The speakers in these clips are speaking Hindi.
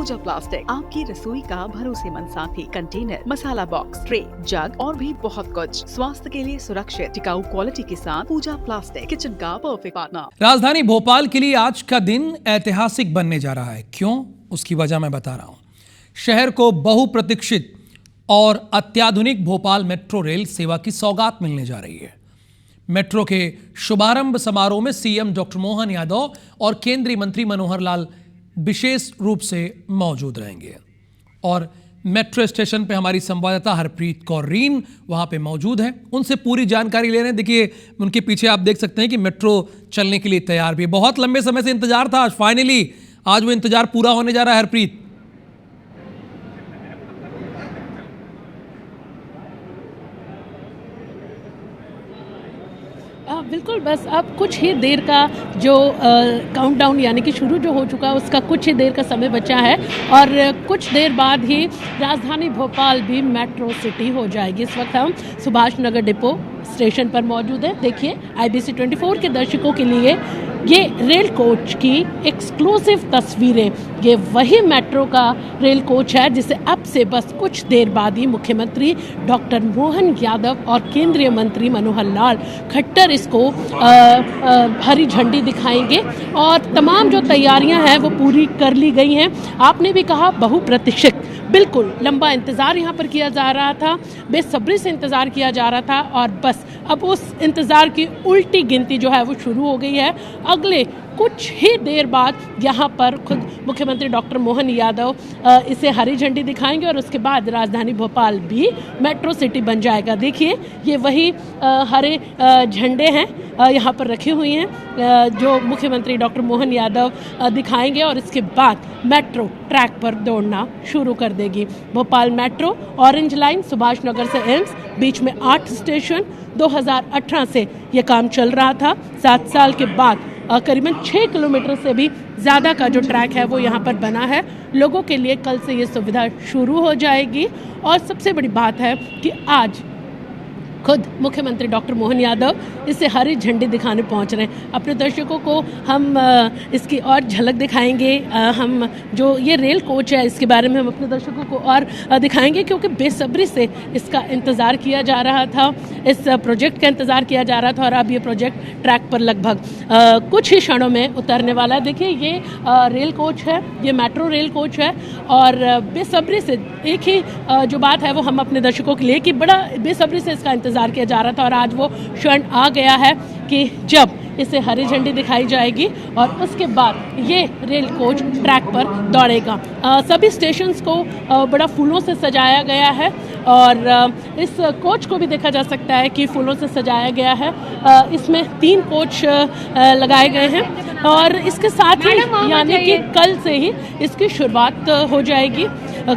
पूजा प्लास्टिक, आपकी रसोई का भरोसेमंद साथी। कंटेनर, मसाला बॉक्स, ट्रे, जग और भी बहुत कुछ। स्वास्थ्य के लिए सुरक्षित टिकाऊ क्वालिटी के साथ पूजा प्लास्टिक, किचन का परफेक्ट पार्टनर। राजधानी भोपाल के लिए आज का दिन ऐतिहासिक बनने जा रहा है। क्यों? उसकी वजह मैं बता रहा हूं। शहर को बहुप्रतीक्षित और अत्याधुनिक भोपाल मेट्रो रेल सेवा की सौगात मिलने जा रही है। मेट्रो के शुभारंभ समारोह में सीएम डॉक्टर मोहन यादव और केंद्रीय मंत्री मनोहर लाल विशेष रूप से मौजूद रहेंगे। और मेट्रो स्टेशन पे हमारी संवाददाता हरप्रीत कौर रीन वहां पे मौजूद है, उनसे पूरी जानकारी ले रहे हैं। देखिए, उनके पीछे आप देख सकते हैं कि मेट्रो चलने के लिए तैयार भी है। बहुत लंबे समय से इंतजार था, फाइनली आज वो इंतजार पूरा होने जा रहा है। हरप्रीत, बिल्कुल, बस अब कुछ ही देर का जो काउंटडाउन यानी कि शुरू जो हो चुका है उसका कुछ ही देर का समय बचा है और कुछ देर बाद ही राजधानी भोपाल भी मेट्रो सिटी हो जाएगी। इस वक्त हम सुभाष नगर डिपो स्टेशन पर मौजूद हैं। देखिए, IBC 24 के दर्शकों के लिए ये रेल कोच की एक्सक्लूसिव तस्वीरें। ये वही मेट्रो का रेल कोच है जिसे अब से बस कुछ देर बाद ही मुख्यमंत्री डॉक्टर मोहन यादव और केंद्रीय मंत्री मनोहर लाल खट्टर इसको हरी झंडी दिखाएंगे और तमाम जो तैयारियां हैं वो पूरी कर ली गई हैं। आपने भी कहा बहुप्रतीक्षित, बिल्कुल लंबा इंतज़ार यहाँ पर किया जा रहा था, बेसब्री से इंतज़ार किया जा रहा था और बस अब उस इंतज़ार की उल्टी गिनती जो है वो शुरू हो गई है। अगले कुछ ही देर बाद यहाँ पर खुद मुख्यमंत्री डॉक्टर मोहन यादव इसे हरी झंडी दिखाएंगे और उसके बाद राजधानी भोपाल भी मेट्रो सिटी बन जाएगा। देखिए, ये वही हरे झंडे हैं यहाँ पर रखी हुई हैं जो मुख्यमंत्री डॉक्टर मोहन यादव दिखाएंगे और इसके बाद मेट्रो ट्रैक पर दौड़ना शुरू कर देगी। Bhopal metro orange line Subhash Nagar से एम्स, बीच में 8 स्टेशन। 2018 से ये काम चल रहा था। 7 साल के बाद करीबन 6 किलोमीटर से भी ज़्यादा का जो ट्रैक है वो यहाँ पर बना है। लोगों के लिए कल से ये सुविधा शुरू हो जाएगी और सबसे बड़ी बात है कि आज खुद मुख्यमंत्री डॉक्टर मोहन यादव इसे हरी झंडी दिखाने पहुंच रहे हैं। अपने दर्शकों को हम इसकी और झलक दिखाएंगे। हम जो ये रेल कोच है इसके बारे में हम अपने दर्शकों को और दिखाएंगे क्योंकि बेसब्री से इसका इंतज़ार किया जा रहा था, इस प्रोजेक्ट का इंतज़ार किया जा रहा था और अब ये प्रोजेक्ट ट्रैक पर लगभग कुछ ही क्षणों में उतरने वाला है। देखिए, ये रेल कोच है, ये मेट्रो रेल कोच है और बेसब्री से एक ही जो बात है वो हम अपने दर्शकों के लिए कि बड़ा बेसब्री से इसका इंतजार किया जा रहा था और आज वो क्षण आ गया है कि जब इसे हरी झंडी दिखाई जाएगी और उसके बाद ये रेल कोच ट्रैक पर दौड़ेगा। सभी स्टेशंस को बड़ा फूलों से सजाया गया है और इस कोच को भी देखा जा सकता है कि फूलों से सजाया गया है। इसमें 3 कोच लगाए गए हैं और इसके साथ ही यानी कि कल से ही इसकी शुरुआत हो जाएगी।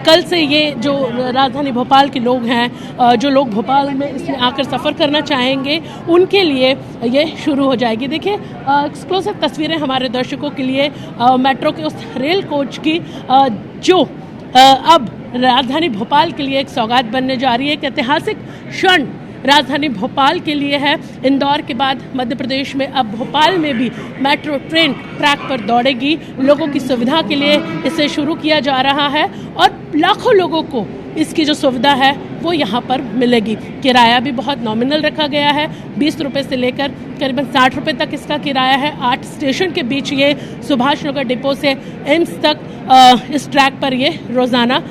कल से ये जो राजधानी भोपाल के लोग हैं, जो लोग भोपाल में इसमें आकर सफ़र करना चाहेंगे उनके लिए ये शुरू हो जाएगी। देखिए, एक्सक्लूसिव तस्वीरें हमारे दर्शकों के लिए मेट्रो के उस रेल कोच की जो अब राजधानी भोपाल के लिए एक सौगात बनने जा रही है। एक ऐतिहासिक क्षण राजधानी भोपाल के लिए है। इंदौर के बाद मध्य प्रदेश में अब भोपाल में भी मेट्रो ट्रेन ट्रैक पर दौड़ेगी। लोगों की सुविधा के लिए इसे शुरू किया जा रहा है और लाखों लोगों को इसकी जो सुविधा है वो यहाँ पर मिलेगी। किराया भी बहुत नॉमिनल रखा गया है, 20 रुपये से लेकर करीबन 60 रुपये तक इसका किराया है। 8 स्टेशन के बीच ये सुभाष नगर डिपो से एम्स तक इस ट्रैक पर ये रोज़ाना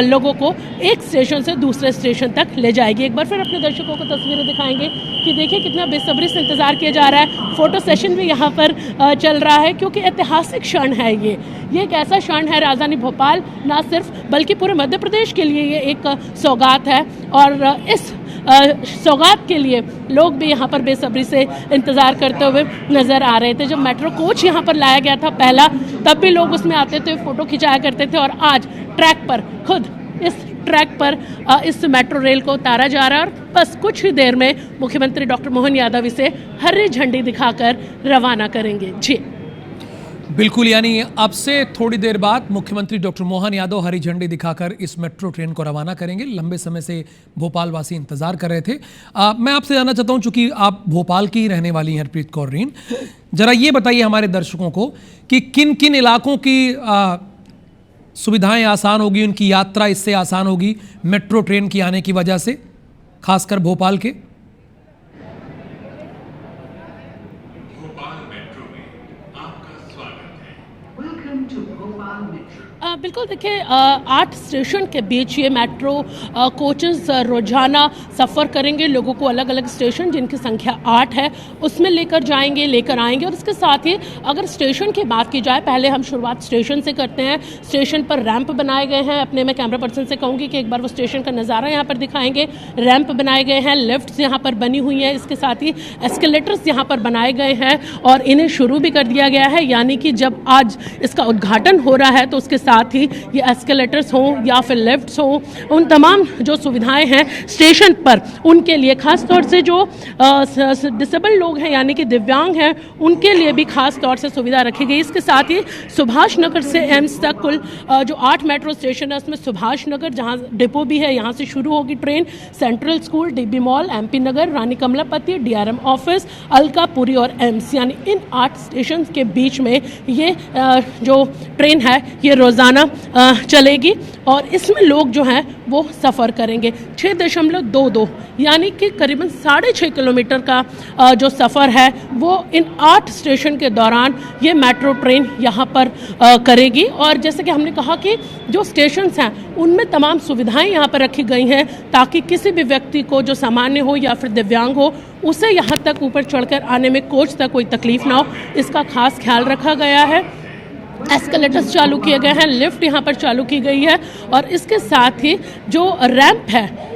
लोगों को एक स्टेशन से दूसरे स्टेशन तक ले जाएगी। एक बार फिर अपने दर्शकों को तस्वीरें दिखाएंगे कि देखिए कितना बेसब्री से इंतज़ार किया जा रहा है। फ़ोटो सेशन भी यहाँ पर चल रहा है क्योंकि ऐतिहासिक क्षण है ये एक ऐसा क्षण है राजधानी भोपाल ना सिर्फ बल्कि पूरे मध्य प्रदेश के लिए ये एक सौगात है और इस सौगात के लिए लोग भी यहाँ पर बेसब्री से इंतज़ार करते हुए नज़र आ रहे थे। जब मेट्रो कोच यहाँ पर लाया गया था पहला, तब भी लोग उसमें आते थे, फ़ोटो खिंचाया करते थे और आज ट्रैक पर खुद इस ट्रैक पर इस मेट्रो रेल को उतारा जा रहा है और बस कुछ ही देर में मुख्यमंत्री डॉक्टर मोहन यादव इसे हरी झंडी दिखाकर रवाना करेंगे। जी बिल्कुल, यानी अब से थोड़ी देर बाद मुख्यमंत्री डॉक्टर मोहन यादव हरी झंडी दिखाकर इस मेट्रो ट्रेन को रवाना करेंगे। लंबे समय से भोपाल वासी इंतजार कर रहे थे। मैं आपसे जानना चाहता हूं, चूंकि आप भोपाल की रहने वाली हैं हरप्रीत कौर रीन, जरा ये बताइए हमारे दर्शकों को कि किन किन इलाकों की सुविधाएं आसान होगी, उनकी यात्रा इससे आसान होगी मेट्रो ट्रेन की आने की वजह से, खासकर भोपाल के? भोपाल मेट्रो में आपका स्वागत है। बिल्कुल, देखिए 8 स्टेशन के बीच ये मेट्रो कोचेस रोजाना सफ़र करेंगे, लोगों को अलग अलग स्टेशन जिनकी संख्या 8 है उसमें लेकर जाएंगे, लेकर आएंगे। और इसके साथ ही अगर स्टेशन की बात की जाए, पहले हम शुरुआत स्टेशन से करते हैं। स्टेशन पर रैंप बनाए गए हैं, अपने मैं कैमरा पर्सन से कहूँगी कि एक बार वो स्टेशन का नज़ारा यहाँ पर दिखाएंगे। रैंप बनाए गए हैं, लिफ्ट्स यहाँ पर बनी हुई हैं, इसके साथ ही एस्केलेटर्स यहाँ पर बनाए गए हैं और इन्हें शुरू भी कर दिया गया है। यानी कि जब आज इसका उद्घाटन हो रहा है तो उसके साथ ही ये एस्केलेटर्स हों या फिर लिफ्ट्स हों, उन तमाम जो सुविधाएं हैं स्टेशन पर उनके लिए, खास तौर से जो डिसेबल लोग हैं यानी कि दिव्यांग हैं उनके लिए भी खास तौर से सुविधा रखी गई। इसके साथ ही सुभाष नगर से एम्स तक कुल जो 8 मेट्रो स्टेशन है उसमें सुभाष नगर जहाँ डिपो भी है, यहाँ से शुरू होगी train, central school, DB mall, MP Nagar, Rani Kamalapati, DRM office, Alkapuri और एम्स, यानी इन 8 स्टेशन के बीच में ये जो ट्रेन है ये रोज़ाना चलेगी और इसमें लोग जो हैं वो सफ़र करेंगे। 6.22 यानी कि करीबन 6.5 किलोमीटर का जो सफ़र है वो इन 8 स्टेशन के दौरान ये मेट्रो ट्रेन यहाँ पर करेगी। और जैसे कि हमने कहा कि जो स्टेशंस हैं उनमें तमाम सुविधाएं यहाँ पर रखी गई हैं ताकि किसी भी व्यक्ति को जो सामान्य हो या फिर दिव्यांग हो उसे यहाँ तक ऊपर चढ़कर आने में कोच तक कोई तकलीफ ना हो, इसका खास ख्याल रखा गया है। एस्केलेटर्स चालू किए गए हैं, लिफ्ट यहाँ पर चालू की गई है और इसके साथ ही जो रैंप है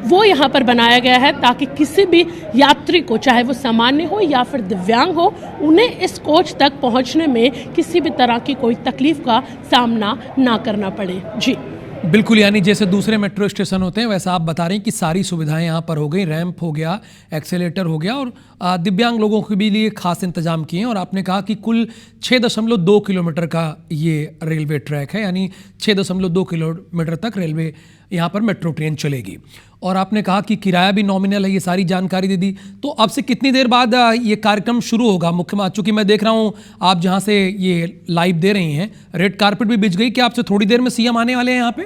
वो यहाँ पर बनाया गया है ताकि किसी भी यात्री को, चाहे वो सामान्य हो या फिर दिव्यांग हो, उन्हें इस कोच तक पहुँचने में किसी भी तरह की कोई तकलीफ का सामना ना करना पड़े। जी बिल्कुल, यानी जैसे दूसरे मेट्रो स्टेशन होते हैं वैसा आप बता रहे हैं कि सारी सुविधाएं यहाँ पर हो गई, रैंप हो गया, एक्सेलेटर हो गया और दिव्यांग लोगों के भी लिए खास इंतजाम किए हैं। और आपने कहा कि कुल 6.2 किलोमीटर का ये रेलवे ट्रैक है, यानी 6.2 किलोमीटर तक रेलवे यहाँ पर मेट्रो ट्रेन चलेगी। और आपने कहा कि किराया भी नॉमिनल है, ये सारी जानकारी दे दी। तो अब से कितनी देर बाद ये कार्यक्रम शुरू होगा? मुख्य, चूंकि मैं देख रहा हूँ आप जहाँ से ये लाइव दे रही हैं रेड कारपेट भी बिछ गई, कि आपसे थोड़ी देर में सीएम आने वाले हैं यहाँ पे?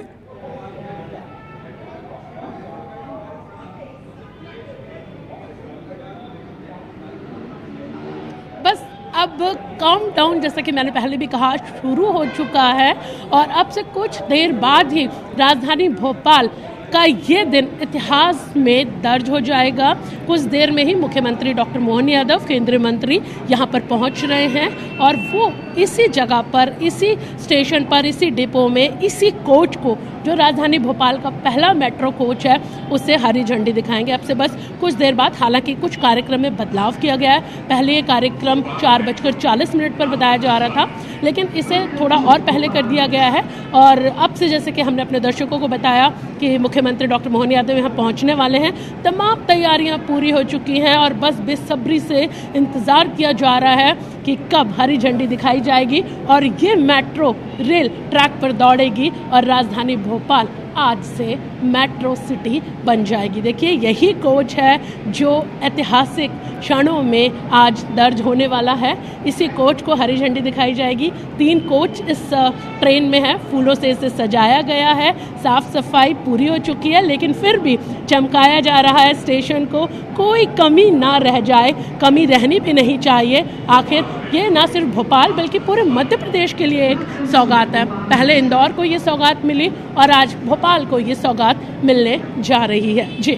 बस अब काउंटडाउन, जैसा कि मैंने पहले भी कहा, शुरू हो चुका है और अब से कुछ देर बाद ही राजधानी भोपाल का ये दिन इतिहास में दर्ज हो जाएगा। कुछ देर में ही मुख्यमंत्री डॉक्टर मोहन यादव, केंद्रीय मंत्री, यहाँ पर पहुँच रहे हैं और वो इसी जगह पर, इसी स्टेशन पर, इसी डिपो में, इसी कोच को, जो राजधानी भोपाल का पहला मेट्रो कोच है, उसे हरी झंडी दिखाएंगे। अब से बस कुछ देर बाद, हालांकि कुछ कार्यक्रम में बदलाव किया गया है। पहले ये कार्यक्रम 4:40 पर बताया जा रहा था, लेकिन इसे थोड़ा और पहले कर दिया गया है और अब से, जैसे कि हमने अपने दर्शकों को बताया कि मुख्यमंत्री डॉक्टर मोहन यादव यहाँ पहुँचने वाले हैं, तमाम तैयारियाँ पूरी हो चुकी हैं और बस बेसब्री से इंतज़ार किया जा रहा है कि कब हरी झंडी दिखाई जाएगी और ये मेट्रो रेल ट्रैक पर दौड़ेगी और राजधानी भोपाल आज से मेट्रो सिटी बन जाएगी। देखिए, यही कोच है जो ऐतिहासिक क्षणों में आज दर्ज होने वाला है। इसी कोच को हरी झंडी दिखाई जाएगी। 3 कोच इस ट्रेन में है, फूलों से इसे सजाया गया है, साफ सफाई पूरी हो चुकी है, लेकिन फिर भी चमकाया जा रहा है स्टेशन को, कोई कमी ना रह जाए, कमी रहनी भी नहीं चाहिए। आखिर ये ना सिर्फ भोपाल बल्कि पूरे मध्य प्रदेश के लिए एक सौगात है। पहले इंदौर को ये सौगात मिली और आज भोपाल को ये सौगात मिलने जा रही है। जी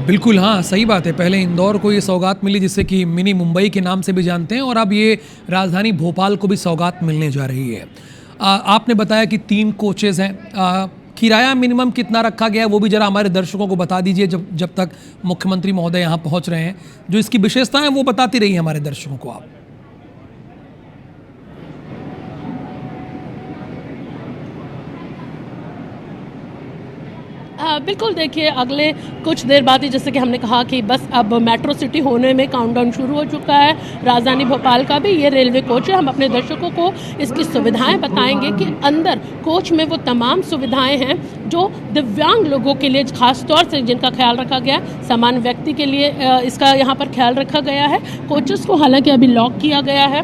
बिल्कुल, हाँ सही बात है। पहले इंदौर को ये सौगात मिली जिससे कि मिनी मुंबई के नाम से भी जानते हैं, और अब ये राजधानी भोपाल को भी सौगात मिलने जा रही है। आपने बताया कि 3 कोचेज़ हैं। किराया मिनिमम कितना रखा गया है वो भी जरा हमारे दर्शकों को बता दीजिए, जब तक मुख्यमंत्री महोदय यहाँ पहुँच रहे हैं। जो इसकी विशेषताएं हैं वो बताती रही हमारे दर्शकों को आप। बिल्कुल, देखिए अगले कुछ देर बाद ही, जैसे कि हमने कहा कि बस अब मेट्रो सिटी होने में काउंटडाउन शुरू हो चुका है। राजधानी भोपाल का भी ये रेलवे कोच है। हम अपने दर्शकों को इसकी सुविधाएं बताएंगे कि अंदर कोच में वो तमाम सुविधाएं हैं जो दिव्यांग लोगों के लिए, खास तौर से जिनका ख्याल रखा गया है, सामान्य व्यक्ति के लिए इसका यहाँ पर ख्याल रखा गया है। कोचेस को हालांकि अभी लॉक किया गया है,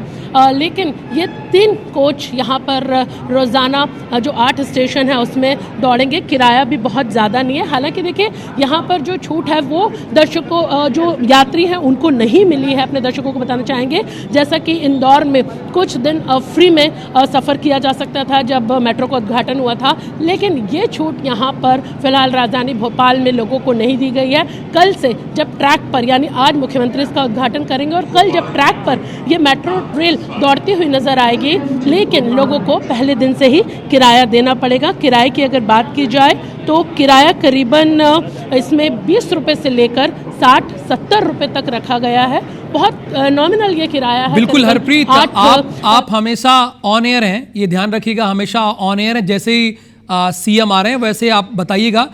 लेकिन ये 3 कोच यहाँ पर रोज़ाना जो 8 स्टेशन है उसमें दौड़ेंगे। किराया भी बहुत ज़्यादा नहीं है। हालांकि देखिए यहाँ पर जो छूट है वो दर्शकों, जो यात्री हैं उनको नहीं मिली है। अपने दर्शकों को बताना चाहेंगे, जैसा कि इंदौर में कुछ दिन फ्री में सफ़र किया जा सकता था जब मेट्रो का उद्घाटन हुआ था, लेकिन ये छूट यहाँ पर फिलहाल राजधानी भोपाल में लोगों को नहीं दी गई है। कल से जब ट्रैक पर, यानी आज मुख्यमंत्री इसका उद्घाटन करेंगे और कल जब ट्रैक पर ये मेट्रो रेल दौड़ती हुई नजर आएगी, लेकिन लोगों को पहले दिन से ही किराया देना पड़ेगा। किराए की अगर बात की जाए तो किराया करीबन इसमें 20 रुपए से लेकर 60-70 रुपए तक रखा गया है। बहुत नॉमिनल ये किराया है। बिल्कुल हरप्रीत, आप हमेशा ऑन एयर हैं, ये ध्यान रखिएगा, हमेशा ऑन एयर हैं। जैसे ही सीएम आ रहे हैं वैसे आप बताइएगा।